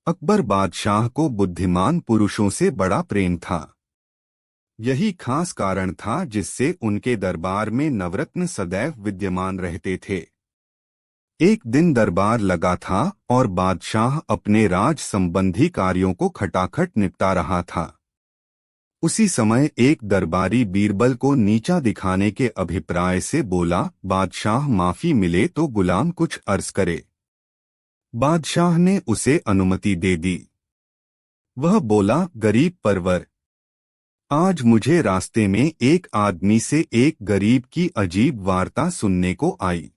अकबर बादशाह को बुद्धिमान पुरुषों से बड़ा प्रेम था। यही खास कारण था जिससे उनके दरबार में नवरत्न सदैव विद्यमान रहते थे। एक दिन दरबार लगा था और बादशाह अपने राज संबंधी कार्यों को खटाखट निपटा रहा था। उसी समय एक दरबारी बीरबल को नीचा दिखाने के अभिप्राय से बोला, बादशाह माफी मिले तो गुलाम कुछ अर्ज करे। बादशाह ने उसे अनुमति दे दी। वह बोला, गरीब परवर, आज मुझे रास्ते में एक आदमी से एक गरीब की अजीब वार्ता सुनने को आई।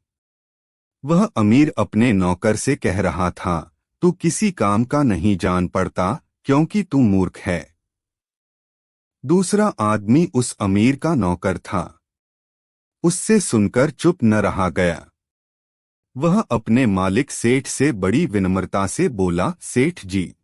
वह अमीर अपने नौकर से कह रहा था, तू किसी काम का नहीं जान पड़ता क्योंकि तू मूर्ख है। दूसरा आदमी उस अमीर का नौकर था। उससे सुनकर चुप न रहा गया। वह अपने मालिक सेठ से बड़ी विनम्रता से बोला, सेठ जी,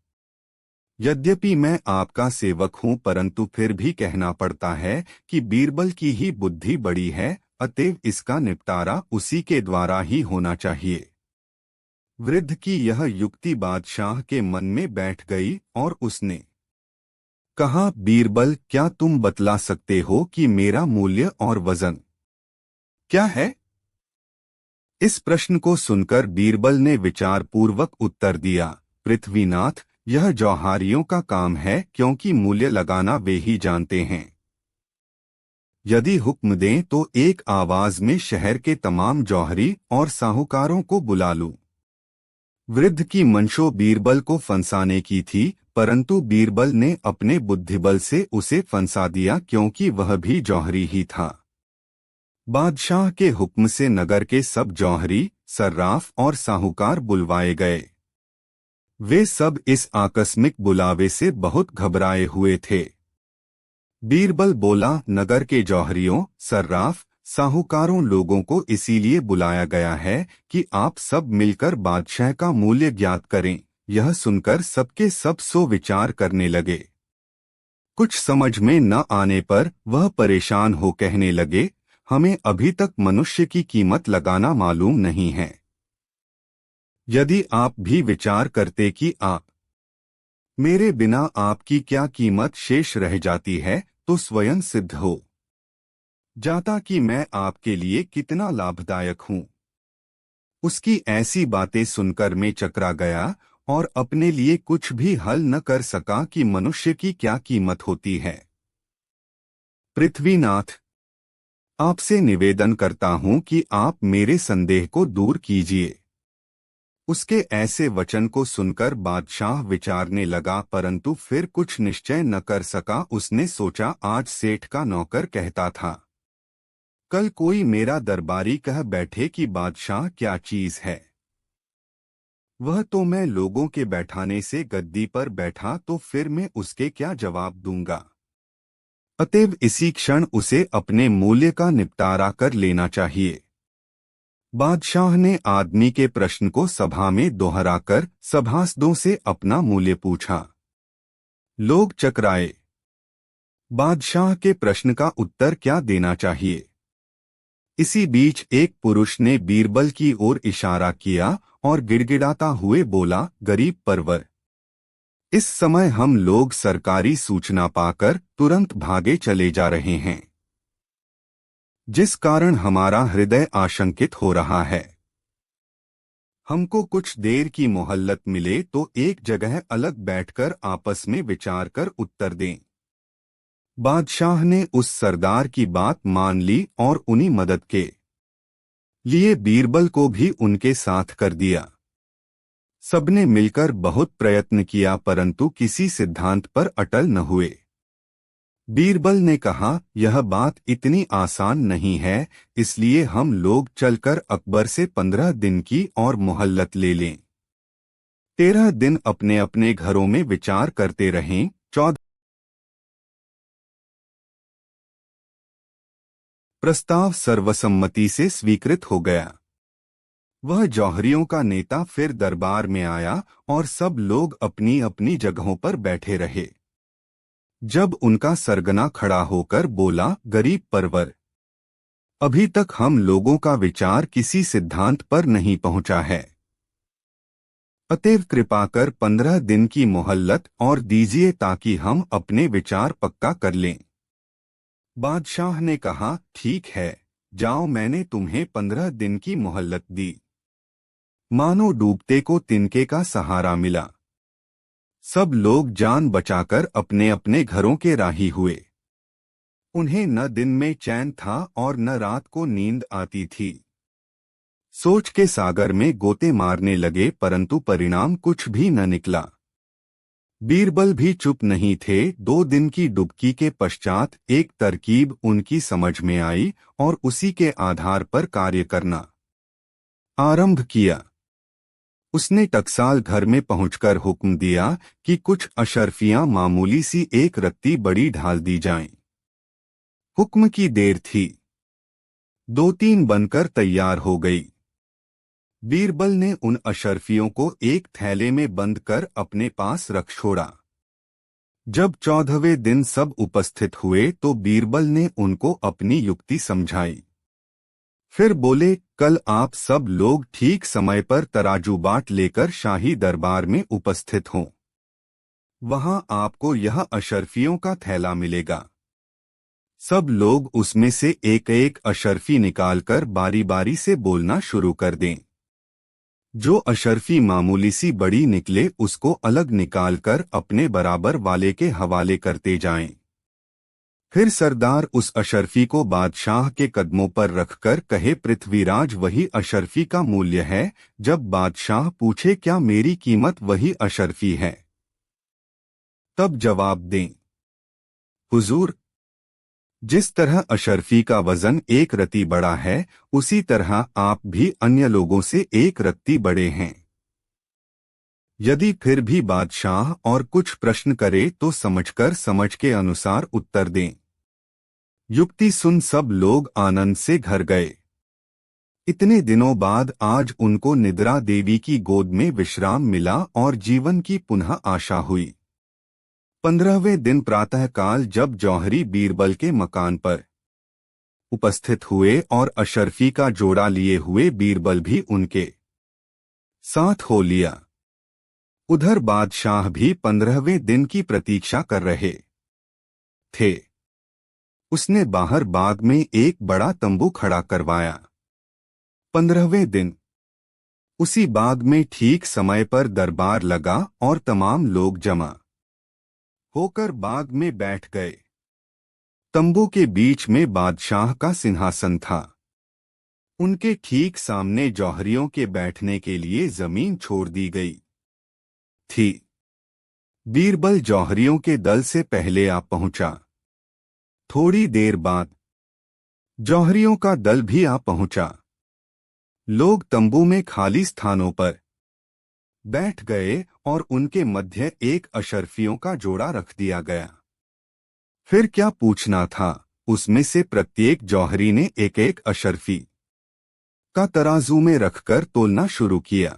यद्यपि मैं आपका सेवक हूं परंतु फिर भी कहना पड़ता है कि बीरबल की ही बुद्धि बड़ी है, अतएव इसका निपटारा उसी के द्वारा ही होना चाहिए। वृद्ध की यह युक्ति बादशाह के मन में बैठ गई और उसने कहा, बीरबल, क्या तुम बतला सकते हो कि मेरा मूल्य और वजन क्या है? इस प्रश्न को सुनकर बीरबल ने विचारपूर्वक उत्तर दिया, पृथ्वीनाथ, यह जौहरियों का काम है क्योंकि मूल्य लगाना वे ही जानते हैं। यदि हुक्म दें तो एक आवाज में शहर के तमाम जौहरी और साहूकारों को बुला लूं। वृद्ध की मंशो बीरबल को फंसाने की थी, परंतु बीरबल ने अपने बुद्धिबल से उसे फंसा दिया क्योंकि वह भी जौहरी ही था। बादशाह के हुक्म से नगर के सब जौहरी, सर्राफ और साहूकार बुलवाए गए। वे सब इस आकस्मिक बुलावे से बहुत घबराए हुए थे। बीरबल बोला, नगर के जौहरियों, सर्राफ, साहूकारों लोगों को इसीलिए बुलाया गया है कि आप सब मिलकर बादशाह का मूल्य ज्ञात करें। यह सुनकर सबके सब सो विचार करने लगे। कुछ समझ में न आने पर वह परेशान हो कहने लगे, हमें अभी तक मनुष्य की कीमत लगाना मालूम नहीं है। यदि आप भी विचार करते कि आप मेरे बिना आपकी क्या कीमत शेष रह जाती है, तो स्वयं सिद्ध हो जाता कि मैं आपके लिए कितना लाभदायक हूं। उसकी ऐसी बातें सुनकर मैं चकरा गया और अपने लिए कुछ भी हल न कर सका कि मनुष्य की क्या कीमत होती है। पृथ्वीनाथ, आपसे निवेदन करता हूं कि आप मेरे संदेह को दूर कीजिए। उसके ऐसे वचन को सुनकर बादशाह विचारने लगा, परंतु फिर कुछ निश्चय न कर सका। उसने सोचा, आज सेठ का नौकर कहता था, कल कोई मेरा दरबारी कह बैठे कि बादशाह क्या चीज है। वह तो मैं लोगों के बैठाने से गद्दी पर बैठा तो फिर मैं उसके क्या जवाब दूंगा। अतएव इसी क्षण उसे अपने मूल्य का निपटारा कर लेना चाहिए। बादशाह ने आदमी के प्रश्न को सभा में दोहराकर सभासदों से अपना मूल्य पूछा। लोग चकराए। बादशाह के प्रश्न का उत्तर क्या देना चाहिए। इसी बीच एक पुरुष ने बीरबल की ओर इशारा किया और गिड़गिड़ाता हुए बोला, गरीब परवर, इस समय हम लोग सरकारी सूचना पाकर तुरंत भागे चले जा रहे हैं, जिस कारण हमारा हृदय आशंकित हो रहा है। हमको कुछ देर की मोहल्लत मिले तो एक जगह अलग बैठकर आपस में विचार कर उत्तर दें। बादशाह ने उस सरदार की बात मान ली और उन्हीं मदद के लिए बीरबल को भी उनके साथ कर दिया। सबने मिलकर बहुत प्रयत्न किया परंतु किसी सिद्धांत पर अटल न हुए। बीरबल ने कहा, यह बात इतनी आसान नहीं है, इसलिए हम लोग चलकर अकबर से 15 दिन की और मोहल्लत ले लें। 13 दिन अपने अपने घरों में विचार करते रहें। 14 प्रस्ताव सर्वसम्मति से स्वीकृत हो गया। वह जौहरियों का नेता फिर दरबार में आया और सब लोग अपनी अपनी जगहों पर बैठे रहे। जब उनका सरगना खड़ा होकर बोला, गरीब परवर, अभी तक हम लोगों का विचार किसी सिद्धांत पर नहीं पहुंचा है। अतएव कृपा कर 15 दिन की मोहल्लत और दीजिए ताकि हम अपने विचार पक्का कर लें। बादशाह ने कहा, ठीक है, जाओ, मैंने तुम्हें 15 दिन की मोहल्लत दी। मानो डूबते को तिनके का सहारा मिला। सब लोग जान बचाकर अपने अपने घरों के राही हुए। उन्हें न दिन में चैन था और न रात को नींद आती थी। सोच के सागर में गोते मारने लगे, परंतु परिणाम कुछ भी न निकला। बीरबल भी चुप नहीं थे। 2 दिन की डुबकी के पश्चात एक तरकीब उनकी समझ में आई और उसी के आधार पर कार्य करना आरंभ किया। उसने टकसाल घर में पहुंचकर हुक्म दिया कि कुछ अशर्फियां मामूली सी एक रत्ती बड़ी ढाल दी जाएं। हुक्म की देर थी। 2-3 बनकर तैयार हो गई। बीरबल ने उन अशर्फियों को एक थैले में बंद कर अपने पास रख छोड़ा। जब 14वें दिन सब उपस्थित हुए तो बीरबल ने उनको अपनी युक्ति समझाई। फिर बोले, कल आप सब लोग ठीक समय पर तराजू बाट लेकर शाही दरबार में उपस्थित हों। वहां आपको यह अशर्फियों का थैला मिलेगा। सब लोग उसमें से एक एक अशर्फी निकालकर बारी बारी से बोलना शुरू कर दें। जो अशर्फी मामूली सी बड़ी निकले उसको अलग निकालकर अपने बराबर वाले के हवाले करते जाएं। फिर सरदार उस अशर्फी को बादशाह के कदमों पर रखकर कहे, पृथ्वीराज वही अशर्फी का मूल्य है। जब बादशाह पूछे, क्या मेरी कीमत वही अशर्फी है? तब जवाब दें, हुजूर, जिस तरह अशर्फी का वजन एक रत्ती बड़ा है, उसी तरह आप भी अन्य लोगों से एक रत्ती बड़े हैं। यदि फिर भी बादशाह और कुछ प्रश्न करे तो समझकर समझ के अनुसार उत्तर दें। युक्ति सुन सब लोग आनंद से घर गए। इतने दिनों बाद आज उनको निद्रा देवी की गोद में विश्राम मिला और जीवन की पुनः आशा हुई। 15वें दिन प्रातःकाल जब जौहरी बीरबल के मकान पर उपस्थित हुए और अशर्फी का जोड़ा लिए हुए बीरबल भी उनके साथ हो लिया। उधर बादशाह भी 15वें दिन की प्रतीक्षा कर रहे थे। उसने बाहर बाग में एक बड़ा तंबू खड़ा करवाया। 15वें दिन उसी बाग में ठीक समय पर दरबार लगा और तमाम लोग जमा होकर बाग में बैठ गए। तंबू के बीच में बादशाह का सिंहासन था। उनके ठीक सामने जौहरियों के बैठने के लिए जमीन छोड़ दी गई थी। बीरबल जौहरियों के दल से पहले आ पहुंचा। थोड़ी देर बाद जौहरियों का दल भी आ पहुंचा। लोग तंबू में खाली स्थानों पर बैठ गए और उनके मध्य एक अशर्फियों का जोड़ा रख दिया गया। फिर क्या पूछना था, उसमें से प्रत्येक जौहरी ने एक एक अशर्फी का तराजू में रखकर तोलना शुरू किया।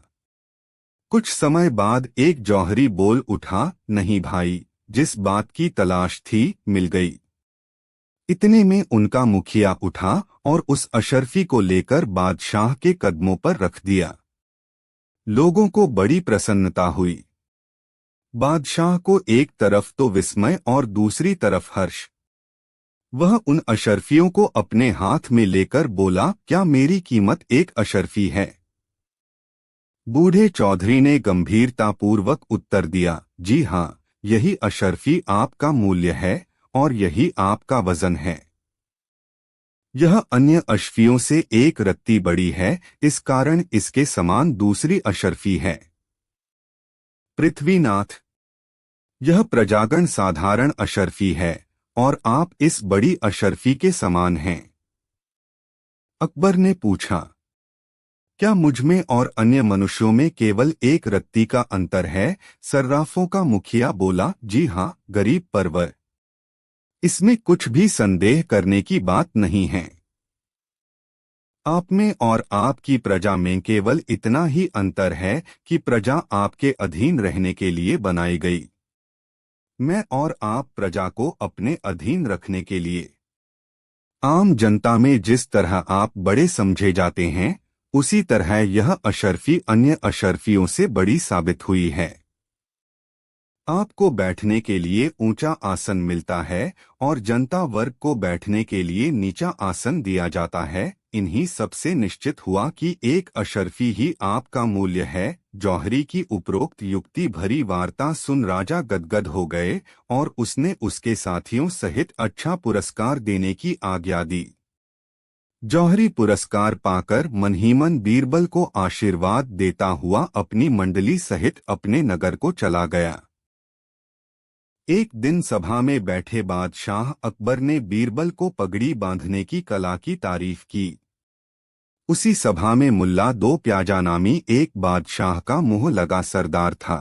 कुछ समय बाद एक जौहरी बोल उठा, नहीं भाई, जिस बात की तलाश थी मिल गई। इतने में उनका मुखिया उठा और उस अशर्फी को लेकर बादशाह के कदमों पर रख दिया। लोगों को बड़ी प्रसन्नता हुई। बादशाह को एक तरफ तो विस्मय और दूसरी तरफ हर्ष। वह उन अशर्फियों को अपने हाथ में लेकर बोला, क्या मेरी कीमत एक अशर्फी है? बूढ़े चौधरी ने गंभीरतापूर्वक उत्तर दिया, जी हाँ, यही अशर्फी आपका मूल्य है और यही आपका वजन है। यह अन्य अशर्फियों से एक रत्ती बड़ी है, इस कारण इसके समान दूसरी अशर्फी है। पृथ्वीनाथ, यह प्रजागण साधारण अशर्फी है और आप इस बड़ी अशर्फी के समान हैं। अकबर ने पूछा, क्या मुझमें और अन्य मनुष्यों में केवल एक रत्ती का अंतर है? सर्राफों का मुखिया बोला, जी हाँ, गरीब परवर, इसमें कुछ भी संदेह करने की बात नहीं है। आप में और आपकी प्रजा में केवल इतना ही अंतर है कि प्रजा आपके अधीन रहने के लिए बनाई गई। मैं और आप प्रजा को अपने अधीन रखने के लिए। आम जनता में जिस तरह आप बड़े समझे जाते हैं, उसी तरह यह अशर्फी अन्य अशर्फियों से बड़ी साबित हुई है। आपको बैठने के लिए ऊंचा आसन मिलता है और जनता वर्ग को बैठने के लिए नीचा आसन दिया जाता है। इन्हीं सबसे निश्चित हुआ कि एक अशर्फी ही आपका मूल्य है। जौहरी की उपरोक्त युक्ति भरी वार्ता सुन राजा गदगद हो गए और उसने उसके साथियों सहित अच्छा पुरस्कार देने की आज्ञा दी। जौहरी पुरस्कार पाकर मनहीमन बीरबल को आशीर्वाद देता हुआ अपनी मंडली सहित अपने नगर को चला गया। एक दिन सभा में बैठे बादशाह अकबर ने बीरबल को पगड़ी बांधने की कला की तारीफ की। उसी सभा में मुल्ला दो प्याजा नामी एक बादशाह का मुंह लगा सरदार था।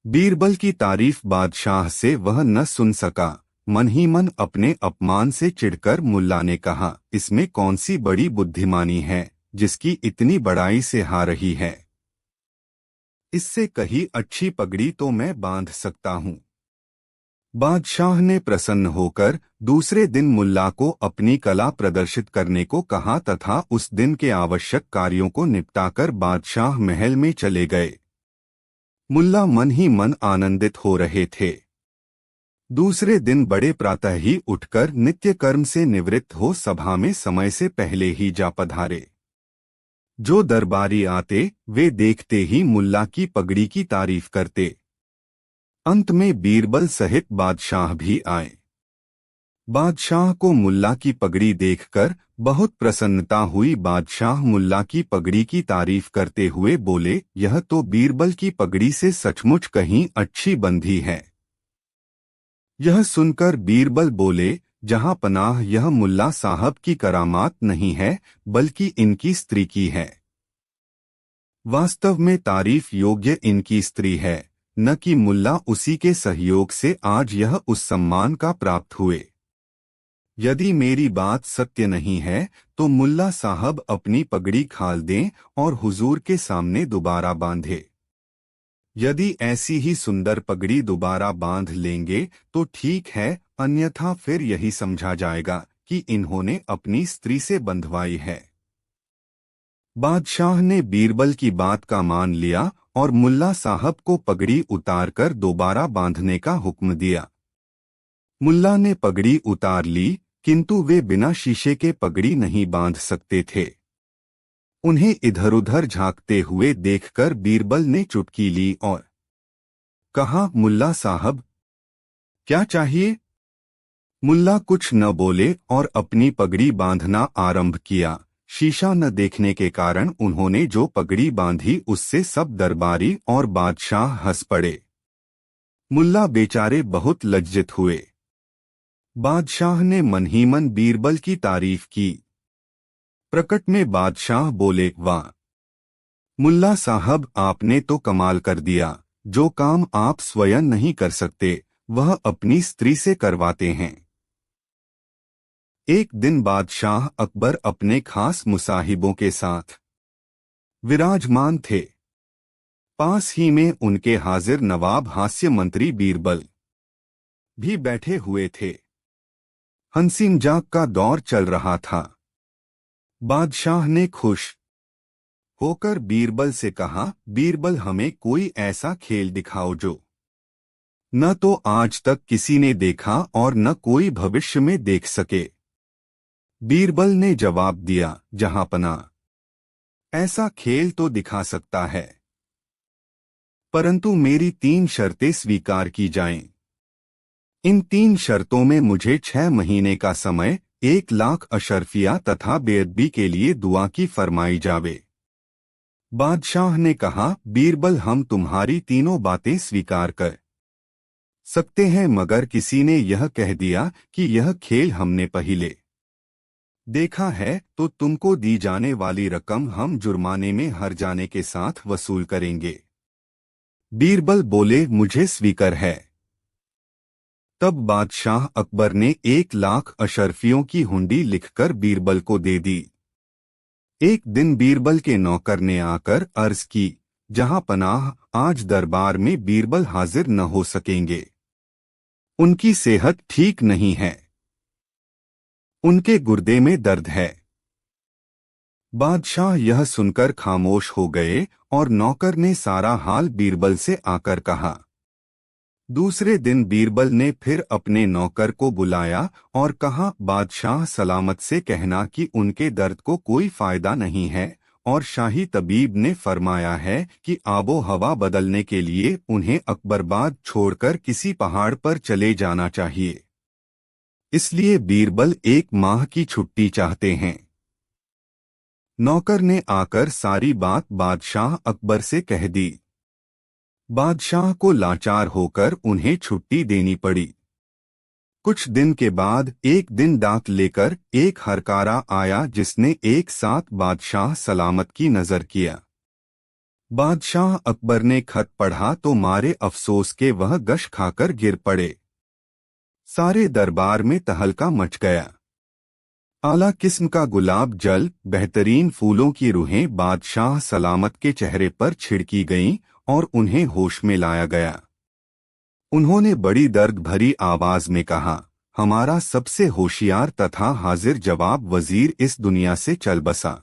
बीरबल की तारीफ बादशाह से वह न सुन सका। मन ही मन अपने अपमान से चिढ़कर मुल्ला ने कहा, इसमें कौन सी बड़ी बुद्धिमानी है जिसकी इतनी बड़ाई से हा रही है। इससे कहीं अच्छी पगड़ी तो मैं बांध सकता हूँ। बादशाह ने प्रसन्न होकर दूसरे दिन मुल्ला को अपनी कला प्रदर्शित करने को कहा तथा उस दिन के आवश्यक कार्यों को निपटाकर बादशाह महल में चले गए। मुल्ला मन ही मन आनंदित हो रहे थे। दूसरे दिन बड़े प्रातः ही उठकर नित्य कर्म से निवृत्त हो सभा में समय से पहले ही जा पधारे। जो दरबारी आते वे देखते ही मुल्ला की पगड़ी की तारीफ करते। अंत में बीरबल सहित बादशाह भी आए। बादशाह को मुल्ला की पगड़ी देखकर बहुत प्रसन्नता हुई। बादशाह मुल्ला की पगड़ी की तारीफ करते हुए बोले, यह तो बीरबल की पगड़ी से सचमुच कहीं अच्छी बंधी है। यह सुनकर बीरबल बोले, जहां पनाह यह मुल्ला साहब की करामात नहीं है बल्कि इनकी स्त्री की है। वास्तव में तारीफ योग्य इनकी स्त्री है, न कि मुल्ला उसी के सहयोग से आज यह उस सम्मान का प्राप्त हुए। यदि मेरी बात सत्य नहीं है तो मुल्ला साहब अपनी पगड़ी खाल दें और हुजूर के सामने दोबारा बांधे। यदि ऐसी ही सुंदर पगड़ी दोबारा बांध लेंगे तो ठीक है, अन्यथा फिर यही समझा जाएगा कि इन्होंने अपनी स्त्री से बंधवाई है। बादशाह ने बीरबल की बात का मान लिया और मुल्ला साहब को पगड़ी उतारकर दोबारा बांधने का हुक्म दिया। मुल्ला ने पगड़ी उतार ली, किंतु वे बिना शीशे के पगड़ी नहीं बांध सकते थे। उन्हें इधर-उधर झांकते हुए देखकर बीरबल ने चुटकी ली और कहा, मुल्ला साहब क्या चाहिए? मुल्ला कुछ न बोले और अपनी पगड़ी बांधना आरंभ किया। शीशा न देखने के कारण उन्होंने जो पगड़ी बांधी उससे सब दरबारी और बादशाह हंस पड़े। मुल्ला बेचारे बहुत लज्जित हुए। बादशाह ने मन ही मन बीरबल की तारीफ की। प्रकट में बादशाह बोले, वाह मुल्ला साहब, आपने तो कमाल कर दिया। जो काम आप स्वयं नहीं कर सकते वह अपनी स्त्री से करवाते हैं। एक दिन बादशाह अकबर अपने खास मुसाहिबों के साथ विराजमान थे। पास ही में उनके हाजिर नवाब हास्य मंत्री बीरबल भी बैठे हुए थे। हंसी मजाक का दौर चल रहा था। बादशाह ने खुश होकर बीरबल से कहा, बीरबल हमें कोई ऐसा खेल दिखाओ जो न तो आज तक किसी ने देखा और न कोई भविष्य में देख सके। बीरबल ने जवाब दिया, जहांपना ऐसा खेल तो दिखा सकता है, परंतु मेरी 3 शर्तें स्वीकार की जाएं। इन 3 शर्तों में मुझे 6 महीने का समय, 1 लाख अशर्फिया तथा बेअदबी के लिए दुआ की फरमाई जावे। बादशाह ने कहा, बीरबल हम तुम्हारी तीनों बातें स्वीकार कर सकते हैं, मगर किसी ने यह कह दिया कि यह खेल हमने पहले देखा है तो तुमको दी जाने वाली रकम हम जुर्माने में हर जाने के साथ वसूल करेंगे। बीरबल बोले, मुझे स्वीकार है। तब बादशाह अकबर ने 1 लाख अशर्फियों की हुंडी लिखकर बीरबल को दे दी। एक दिन बीरबल के नौकर ने आकर अर्ज की, जहां पनाह आज दरबार में बीरबल हाजिर न हो सकेंगे। उनकी सेहत ठीक नहीं है, उनके गुर्दे में दर्द है। बादशाह यह सुनकर खामोश हो गए और नौकर ने सारा हाल बीरबल से आकर कहा। दूसरे दिन बीरबल ने फिर अपने नौकर को बुलाया और कहा, बादशाह सलामत से कहना कि उनके दर्द को कोई फायदा नहीं है और शाही तबीब ने फरमाया है कि आबो हवा बदलने के लिए उन्हें अकबरबाद छोड़कर किसी पहाड़ पर चले जाना चाहिए। इसलिए बीरबल 1 माह की छुट्टी चाहते हैं। नौकर ने आकर सारी बात बादशाह अकबर से कह दी। बादशाह को लाचार होकर उन्हें छुट्टी देनी पड़ी। कुछ दिन के बाद एक दिन डाक लेकर एक हरकारा आया जिसने एक साथ बादशाह सलामत की नजर किया। बादशाह अकबर ने खत पढ़ा तो मारे अफसोस के वह गश खाकर गिर पड़े। सारे दरबार में तहलका मच गया। आला किस्म का गुलाब जल, बेहतरीन फूलों की रूहें बादशाह सलामत के चेहरे पर छिड़की गईं और उन्हें होश में लाया गया। उन्होंने बड़ी दर्द भरी आवाज में कहा, हमारा सबसे होशियार तथा हाजिर जवाब वजीर इस दुनिया से चल बसा।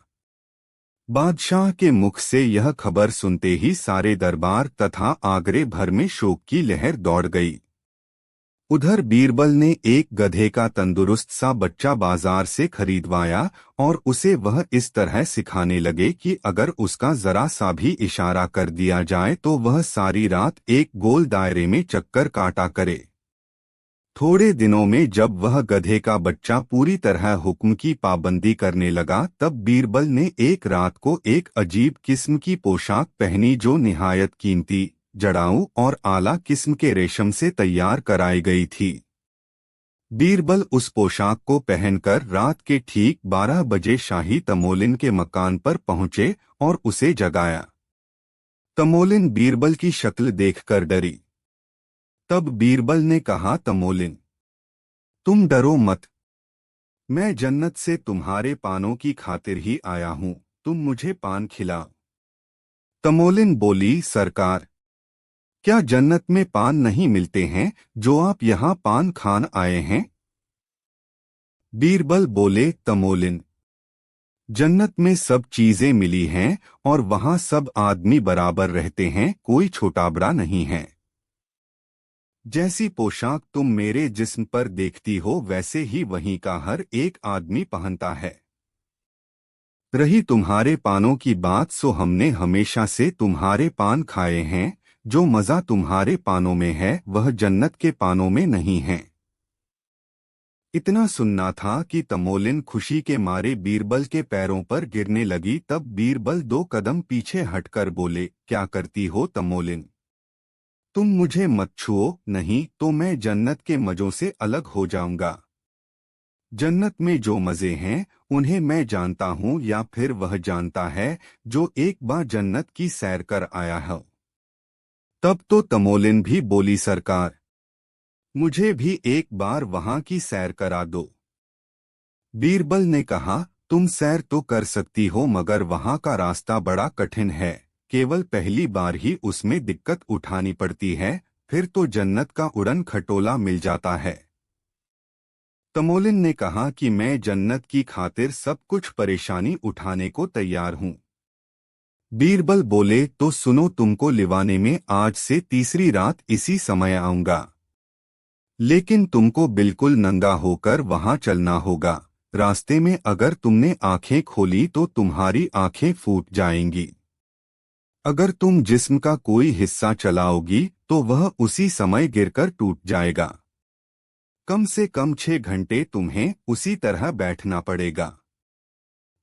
बादशाह के मुख से यह खबर सुनते ही सारे दरबार तथा आगरे भर में शोक की लहर दौड़ गई। उधर बीरबल ने एक गधे का तंदुरुस्त सा बच्चा बाजार से खरीदवाया और उसे वह इस तरह सिखाने लगे कि अगर उसका जरा सा भी इशारा कर दिया जाए तो वह सारी रात एक गोल दायरे में चक्कर काटा करे। थोड़े दिनों में जब वह गधे का बच्चा पूरी तरह हुक्म की पाबंदी करने लगा, तब बीरबल ने एक रात को एक अजीब किस्म की पोशाक पहनी जो निहायत कीमती, जड़ाऊ और आला किस्म के रेशम से तैयार कराई गई थी। बीरबल उस पोशाक को पहनकर रात के ठीक 12 बजे शाही तमोलिन के मकान पर पहुंचे और उसे जगाया। तमोलिन बीरबल की शक्ल देखकर डरी। तब बीरबल ने कहा, तमोलिन, तुम डरो मत, मैं जन्नत से तुम्हारे पानों की खातिर ही आया हूं, तुम मुझे पान खिलाओ। तमोलिन बोली, सरकार, क्या जन्नत में पान नहीं मिलते हैं जो आप यहाँ पान खान आए हैं? बीरबल बोले, तमोलिन, जन्नत में सब चीजें मिली हैं और वहाँ सब आदमी बराबर रहते हैं, कोई छोटा बड़ा नहीं है। जैसी पोशाक तुम मेरे जिस्म पर देखती हो वैसे ही वहीं का हर एक आदमी पहनता है। रही तुम्हारे पानों की बात, सो हमने हमेशा से तुम्हारे पान खाए हैं। जो मजा तुम्हारे पानों में है वह जन्नत के पानों में नहीं है। इतना सुनना था कि तमोलिन खुशी के मारे बीरबल के पैरों पर गिरने लगी। तब बीरबल 2 कदम पीछे हटकर बोले, क्या करती हो तमोलिन? तुम मुझे मत छुओ, नहीं तो मैं जन्नत के मजों से अलग हो जाऊंगा। जन्नत में जो मजे हैं उन्हें मैं जानता हूँ या फिर वह जानता है जो एक बार जन्नत की सैर कर आया है। तब तो तमोलिन भी बोली, सरकार, मुझे भी एक बार वहां की सैर करा दो। बीरबल ने कहा, तुम सैर तो कर सकती हो मगर वहां का रास्ता बड़ा कठिन है, केवल पहली बार ही उसमें दिक्कत उठानी पड़ती है, फिर तो जन्नत का उड़न खटोला मिल जाता है। तमोलिन ने कहा कि मैं जन्नत की खातिर सब कुछ परेशानी उठाने को तैयार हूं। बीरबल बोले, तो सुनो, तुमको लिवाने में आज से तीसरी रात इसी समय आऊंगा, लेकिन तुमको बिल्कुल नंगा होकर वहां चलना होगा। रास्ते में अगर तुमने आंखें खोली तो तुम्हारी आंखें फूट जाएंगी। अगर तुम जिस्म का कोई हिस्सा चलाओगी तो वह उसी समय गिरकर टूट जाएगा। कम से कम 6 घंटे तुम्हें उसी तरह बैठना पड़ेगा।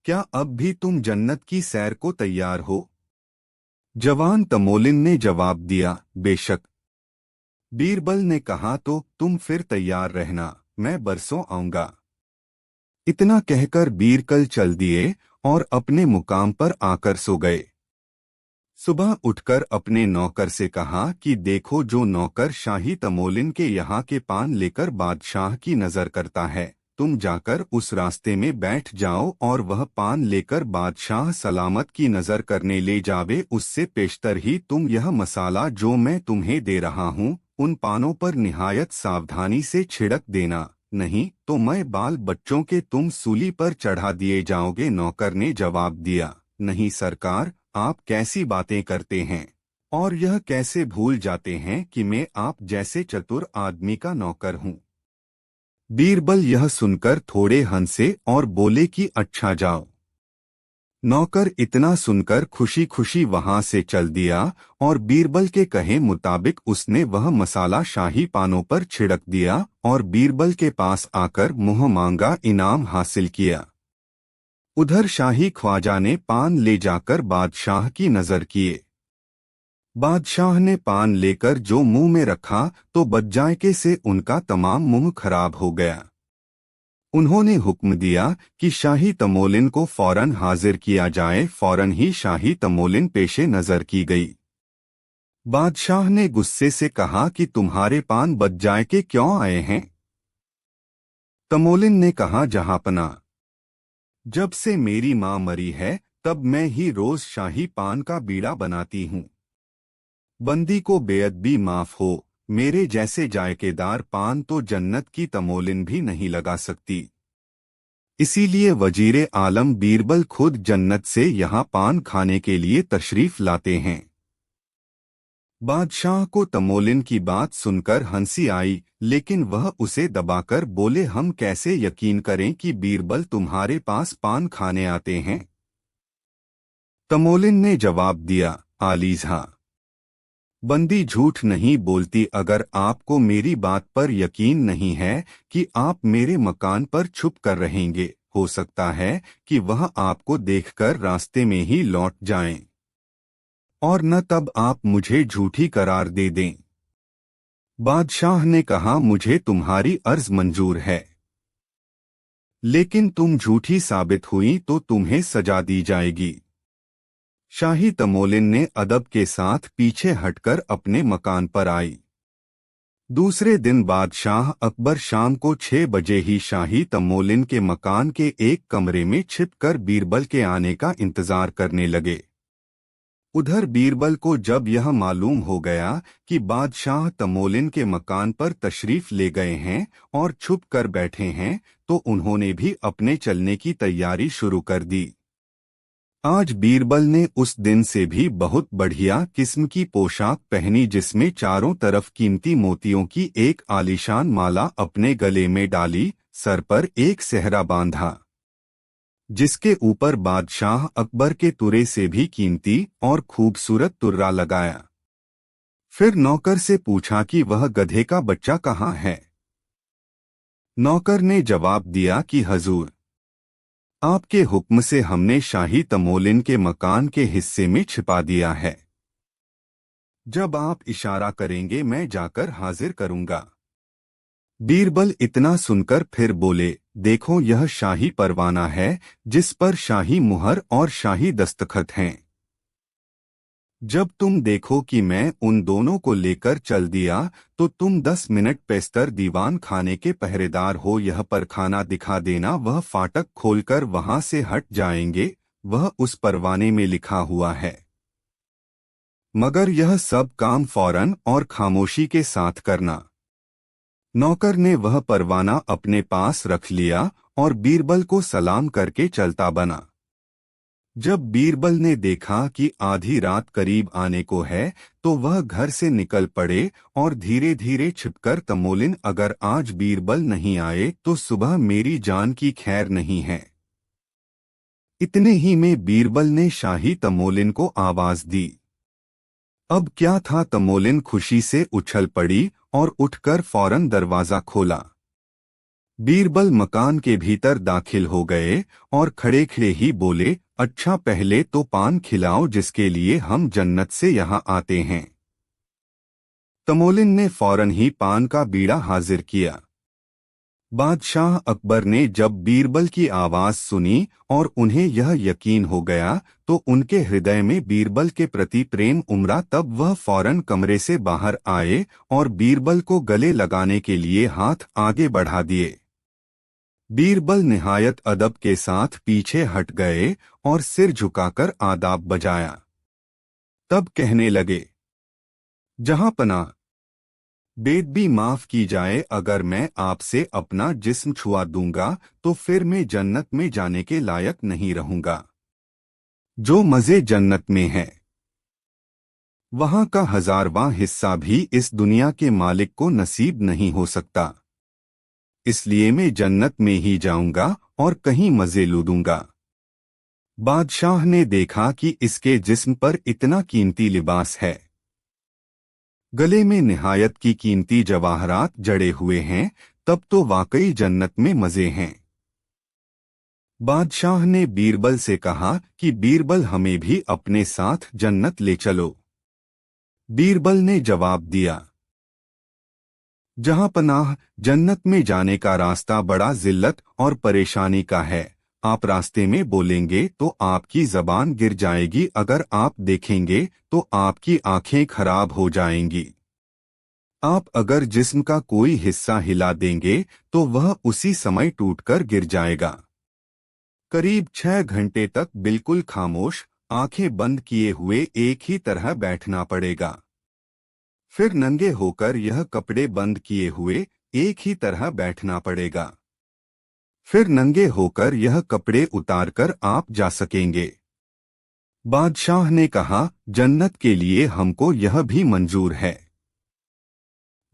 क्या अब भी तुम जन्नत की सैर को तैयार हो? जवान तमोलिन ने जवाब दिया, बेशक। बीरबल ने कहा, तो तुम फिर तैयार रहना, मैं बरसों आऊंगा। इतना कहकर बीरबल चल दिए और अपने मुकाम पर आकर सो गए। सुबह उठकर अपने नौकर से कहा कि देखो, जो नौकर शाही तमोलिन के यहाँ के पान लेकर बादशाह की नजर करता है, तुम जाकर उस रास्ते में बैठ जाओ और वह पान लेकर बादशाह सलामत की नजर करने ले जावे। उससे पेशतर ही तुम यह मसाला जो मैं तुम्हें दे रहा हूँ उन पानों पर निहायत सावधानी से छिड़क देना, नहीं तो मैं बाल बच्चों के तुम सूली पर चढ़ा दिए जाओगे। नौकर ने जवाब दिया, नहीं सरकार, आप कैसी बातें करते हैं और यह कैसे भूल जाते हैं कि मैं आप जैसे चतुर आदमी का नौकर हूँ। बीरबल यह सुनकर थोड़े हंसे और बोले कि अच्छा जाओ। नौकर इतना सुनकर खुशी खुशी वहां से चल दिया और बीरबल के कहे मुताबिक उसने वह मसाला शाही पानों पर छिड़क दिया और बीरबल के पास आकर मुंह मांगा इनाम हासिल किया। उधर शाही ख्वाजा ने पान ले जाकर बादशाह की नजर किए। बादशाह ने पान लेकर जो मुंह में रखा तो बदजायके से उनका तमाम मुंह खराब हो गया। उन्होंने हुक्म दिया कि शाही तमोलिन को फौरन हाजिर किया जाए। फौरन ही शाही तमोलिन पेशे नजर की गई। बादशाह ने गुस्से से कहा कि तुम्हारे पान बदजायके क्यों आए हैं? तमोलिन ने कहा, जहांपना, जब से मेरी माँ मरी है तब मैं ही रोज शाही पान का बीड़ा बनाती हूँ। बंदी को बेअदबी माफ हो, मेरे जैसे जायकेदार पान तो जन्नत की तमोलिन भी नहीं लगा सकती। इसीलिए वजीरे आलम बीरबल खुद जन्नत से यहाँ पान खाने के लिए तशरीफ लाते हैं। बादशाह को तमोलिन की बात सुनकर हंसी आई, लेकिन वह उसे दबाकर बोले, हम कैसे यकीन करें कि बीरबल तुम्हारे पास पान खाने आते हैं? तमोलिन ने जवाब दिया, आलीज़ा, बंदी झूठ नहीं बोलती। अगर आपको मेरी बात पर यकीन नहीं है कि आप मेरे मकान पर छुप कर रहेंगे, हो सकता है कि वह आपको देखकर रास्ते में ही लौट जाएं, और न तब आप मुझे झूठी करार दे दें। बादशाह ने कहा, मुझे तुम्हारी अर्ज मंजूर है, लेकिन तुम झूठी साबित हुई तो तुम्हें सजा दी जाएगी। शाही तमोलिन ने अदब के साथ पीछे हटकर अपने मकान पर आई। दूसरे दिन बादशाह अकबर शाम को 6 बजे ही शाही तमोलिन के मकान के एक कमरे में छिपकर बीरबल के आने का इंतजार करने लगे। उधर बीरबल को जब यह मालूम हो गया कि बादशाह तमोलिन के मकान पर तशरीफ ले गए हैं और छुप कर बैठे हैं, तो उन्होंने भी अपने चलने की तैयारी शुरू कर दी। आज बीरबल ने उस दिन से भी बहुत बढ़िया किस्म की पोशाक पहनी, जिसमें चारों तरफ कीमती मोतियों की एक आलीशान माला अपने गले में डाली, सर पर एक सेहरा बांधा, जिसके ऊपर बादशाह अकबर के तुरे से भी कीमती और खूबसूरत तुर्रा लगाया। फिर नौकर से पूछा कि वह गधे का बच्चा कहाँ है? नौकर ने जवाब दिया कि हजूर, आपके हुक्म से हमने शाही तमोलिन के मकान के हिस्से में छिपा दिया है। जब आप इशारा करेंगे मैं जाकर हाजिर करूंगा। बीरबल इतना सुनकर फिर बोले, देखो यह शाही परवाना है जिस पर शाही मुहर और शाही दस्तखत हैं। जब तुम देखो कि मैं उन दोनों को लेकर चल दिया तो तुम 10 मिनट पेस्तर दीवान खाने के पहरेदार हो यह परखाना दिखा देना। वह फाटक खोलकर वहां से हट जाएंगे, वह उस परवाने में लिखा हुआ है। मगर यह सब काम फौरन और खामोशी के साथ करना। नौकर ने वह परवाना अपने पास रख लिया और बीरबल को सलाम करके चलता बना। जब बीरबल ने देखा कि आधी रात करीब आने को है तो वह घर से निकल पड़े और धीरे धीरे छिपकर तमोलिन, अगर आज बीरबल नहीं आए तो सुबह मेरी जान की खैर नहीं है। इतने ही में बीरबल ने शाही तमोलिन को आवाज दी। अब क्या था, तमोलिन खुशी से उछल पड़ी और उठकर फौरन दरवाजा खोला। बीरबल मकान के भीतर दाखिल हो गए और खड़े खड़े ही बोले, अच्छा पहले तो पान खिलाओ जिसके लिए हम जन्नत से यहाँ आते हैं। तमोलिन ने फौरन ही पान का बीड़ा हाजिर किया। बादशाह अकबर ने जब बीरबल की आवाज सुनी और उन्हें यह यकीन हो गया तो उनके हृदय में बीरबल के प्रति प्रेम उमड़ा। तब वह फौरन कमरे से बाहर आए और बीरबल को गले लगाने के लिए हाथ आगे बढ़ा दिए। बीरबल निहायत अदब के साथ पीछे हट गए और सिर झुकाकर आदाब बजाया। तब कहने लगे, जहांपना, बेदबी माफ की जाए, अगर मैं आपसे अपना जिस्म छुआ दूंगा तो फिर मैं जन्नत में जाने के लायक नहीं रहूंगा। जो मजे जन्नत में है, वहां का 1000वां हिस्सा भी इस दुनिया के मालिक को नसीब नहीं हो सकता। इसलिए मैं जन्नत में ही जाऊंगा और कहीं मजे लूटूंगा। बादशाह ने देखा कि इसके जिस्म पर इतना कीमती लिबास है, गले में निहायत की कीमती जवाहरात जड़े हुए हैं, तब तो वाकई जन्नत में मजे हैं। बादशाह ने बीरबल से कहा कि बीरबल, हमें भी अपने साथ जन्नत ले चलो। बीरबल ने जवाब दिया, जहां पनाह, जन्नत में जाने का रास्ता बड़ा जिल्लत और परेशानी का है। आप रास्ते में बोलेंगे तो आपकी जबान गिर जाएगी, अगर आप देखेंगे तो आपकी आंखें खराब हो जाएंगी। आप अगर जिस्म का कोई हिस्सा हिला देंगे तो वह उसी समय टूटकर गिर जाएगा। करीब 6 घंटे तक बिल्कुल खामोश, आंखें बंद किए हुए एक ही तरह बैठना पड़ेगा। फिर नंगे होकर यह कपड़े बंद किए हुए एक ही तरह बैठना पड़ेगा। फिर नंगे होकर यह कपड़े उतारकर आप जा सकेंगे। बादशाह ने कहा, जन्नत के लिए हमको यह भी मंजूर है।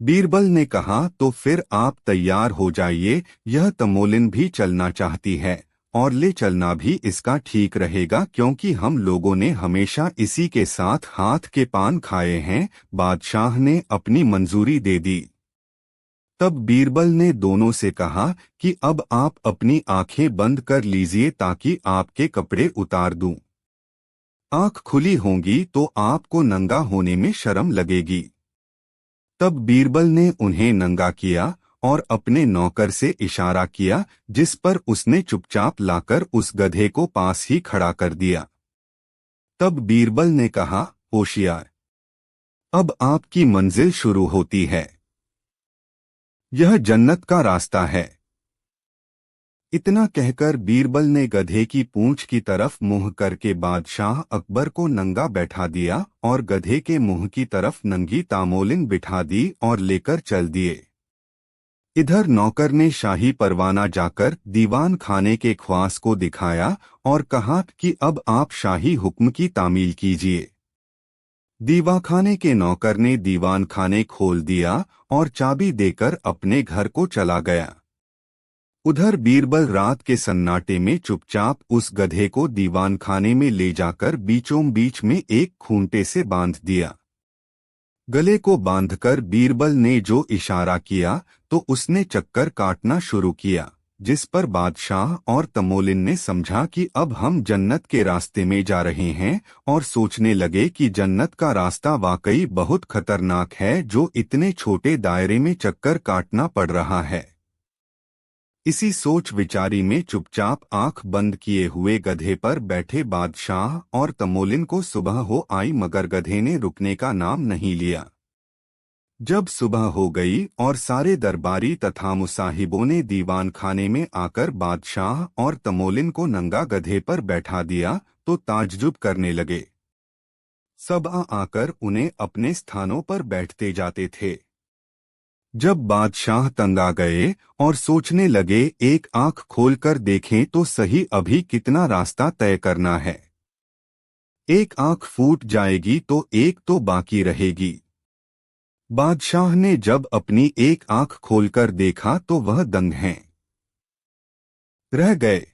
बीरबल ने कहा, तो फिर आप तैयार हो जाइए, यह तमोलिन भी चलना चाहती है और ले चलना भी इसका ठीक रहेगा, क्योंकि हम लोगों ने हमेशा इसी के साथ हाथ के पान खाए हैं। बादशाह ने अपनी मंजूरी दे दी। तब बीरबल ने दोनों से कहा कि अब आप अपनी आंखें बंद कर लीजिए ताकि आपके कपड़े उतार दूं। आंख खुली होंगी तो आपको नंगा होने में शर्म लगेगी। तब बीरबल ने उन्हें नंगा किया और अपने नौकर से इशारा किया, जिस पर उसने चुपचाप लाकर उस गधे को पास ही खड़ा कर दिया। तब बीरबल ने कहा, होशियार, अब आपकी मंजिल शुरू होती है। यह जन्नत का रास्ता है। इतना कहकर बीरबल ने गधे की पूंछ की तरफ मुंह करके बादशाह अकबर को नंगा बैठा दिया और गधे के मुंह की तरफ नंगी तामोलिन बिठा दी और लेकर चल दिए। इधर नौकर ने शाही परवाना जाकर दीवान खाने के ख्वास को दिखाया और कहा कि अब आप शाही हुक्म की तामील कीजिए। दीवाखाने के नौकर ने दीवान खाने खोल दिया और चाबी देकर अपने घर को चला गया। उधर बीरबल रात के सन्नाटे में चुपचाप उस गधे को दीवान खाने में ले जाकर बीचों बीच में एक खूंटे से बांध दिया। गले को बांधकर बीरबल ने जो इशारा किया तो उसने चक्कर काटना शुरू किया, जिस पर बादशाह और तमोलिन ने समझा कि अब हम जन्नत के रास्ते में जा रहे हैं और सोचने लगे कि जन्नत का रास्ता वाकई बहुत खतरनाक है, जो इतने छोटे दायरे में चक्कर काटना पड़ रहा है। इसी सोच विचारी में चुपचाप आंख बंद किए हुए गधे पर बैठे बादशाह और तमोलिन को सुबह हो आई, मगर गधे ने रुकने का नाम नहीं लिया। जब सुबह हो गई और सारे दरबारी तथा मुसाहिबों ने दीवान खाने में आकर बादशाह और तमोलिन को नंगा गधे पर बैठा दिया तो ताज्जुब करने लगे। सब आकर उन्हें अपने स्थानों पर बैठते जाते थे। जब बादशाह तंग आ गए और सोचने लगे, एक आंख खोलकर देखें तो सही, अभी कितना रास्ता तय करना है। एक आंख फूट जाएगी तो एक तो बाकी रहेगी। बादशाह ने जब अपनी एक आंख खोलकर देखा तो वह दंग हैं रह गए।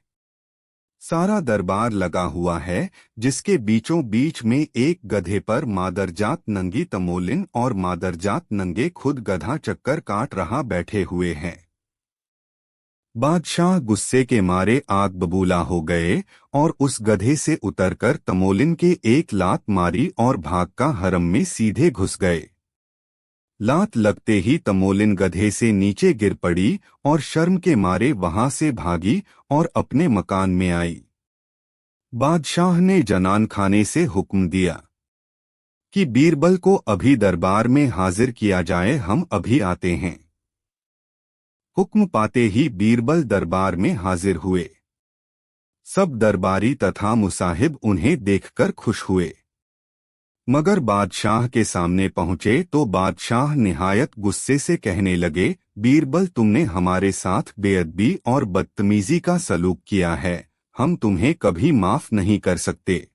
सारा दरबार लगा हुआ है, जिसके बीचों बीच में एक गधे पर मादरजात नंगी तमोलिन और मादरजात नंगे खुद गधा चक्कर काट रहा बैठे हुए हैं। बादशाह गुस्से के मारे आग बबूला हो गए और उस गधे से उतरकर तमोलिन के एक लात मारी और भाग का हरम में सीधे घुस गए। लात लगते ही तमोलिन गधे से नीचे गिर पड़ी और शर्म के मारे वहां से भागी और अपने मकान में आई। बादशाह ने जनान खाने से हुक्म दिया कि बीरबल को अभी दरबार में हाजिर किया जाए, हम अभी आते हैं। हुक्म पाते ही बीरबल दरबार में हाजिर हुए। सब दरबारी तथा मुसाहिब उन्हें देखकर खुश हुए। मगर बादशाह के सामने पहुंचे तो बादशाह निहायत गुस्से से कहने लगे, बीरबल, तुमने हमारे साथ बेअदबी और बदतमीजी का सलूक किया है, हम तुम्हें कभी माफ नहीं कर सकते।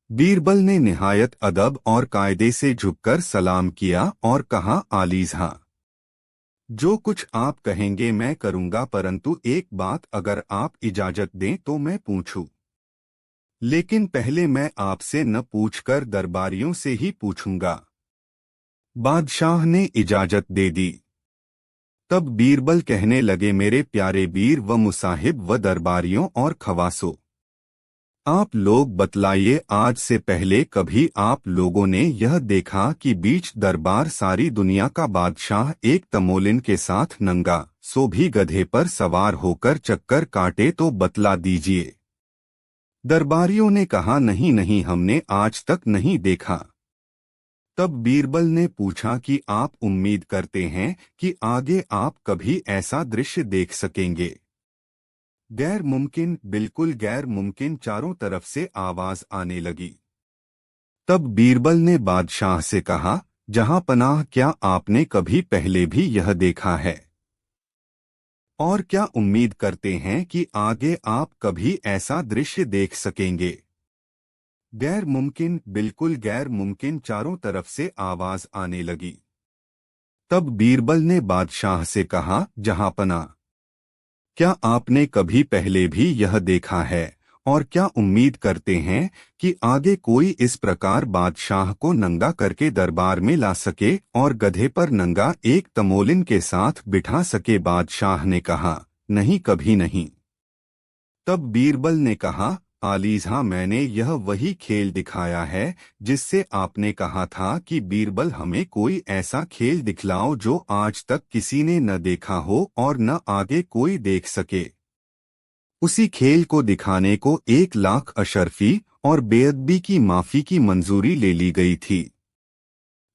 बीरबल ने निहायत अदब और कायदे से झुककर सलाम किया और कहा, आलीज़ा, जो कुछ आप कहेंगे मैं करूंगा, परंतु एक बात अगर आप इजाजत दें तो मैं पूछूं। लेकिन पहले मैं आपसे न पूछकर दरबारियों से ही पूछूंगा। बादशाह ने इजाजत दे दी। तब बीरबल कहने लगे, मेरे प्यारे बीर व मुसाहिब व दरबारियों और खवासों, आप लोग बतलाइए, आज से पहले कभी आप लोगों ने यह देखा कि बीच दरबार सारी दुनिया का बादशाह एक तमोलिन के साथ नंगा, सो भी गधे पर सवार होकर चक्कर काटे? तो बतला दीजिए। दरबारियों ने कहा, नहीं नहीं, हमने आज तक नहीं देखा। तब बीरबल ने पूछा कि आप उम्मीद करते हैं कि आगे आप कभी ऐसा दृश्य देख सकेंगे? गैर मुमकिन, बिल्कुल गैर मुमकिन, चारों तरफ से आवाज आने लगी। तब बीरबल ने बादशाह से कहा, जहां पनाह, क्या आपने कभी पहले भी यह देखा है? और क्या उम्मीद करते हैं कि आगे आप कभी ऐसा दृश्य देख सकेंगे? गैर मुमकिन, बिल्कुल गैर मुमकिन, चारों तरफ से आवाज आने लगी। तब बीरबल ने बादशाह से कहा, जहां पनाह, क्या आपने कभी पहले भी यह देखा है और क्या उम्मीद करते हैं कि आगे कोई इस प्रकार बादशाह को नंगा करके दरबार में ला सके और गधे पर नंगा एक तमोलिन के साथ बिठा सके? बादशाह ने कहा, नहीं, कभी नहीं। तब बीरबल ने कहा, आलीज़ा, मैंने यह वही खेल दिखाया है जिससे आपने कहा था कि बीरबल, हमें कोई ऐसा खेल दिखलाओ जो आज तक किसी ने न देखा हो और न आगे कोई देख सके। उसी खेल को दिखाने को 1,00,000 अशरफी और बेअदबी की माफी की मंजूरी ले ली गई थी।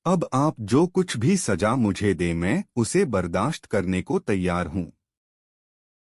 अब आप जो कुछ भी सजा मुझे दे, मैं उसे बर्दाश्त करने को तैयार हूँ।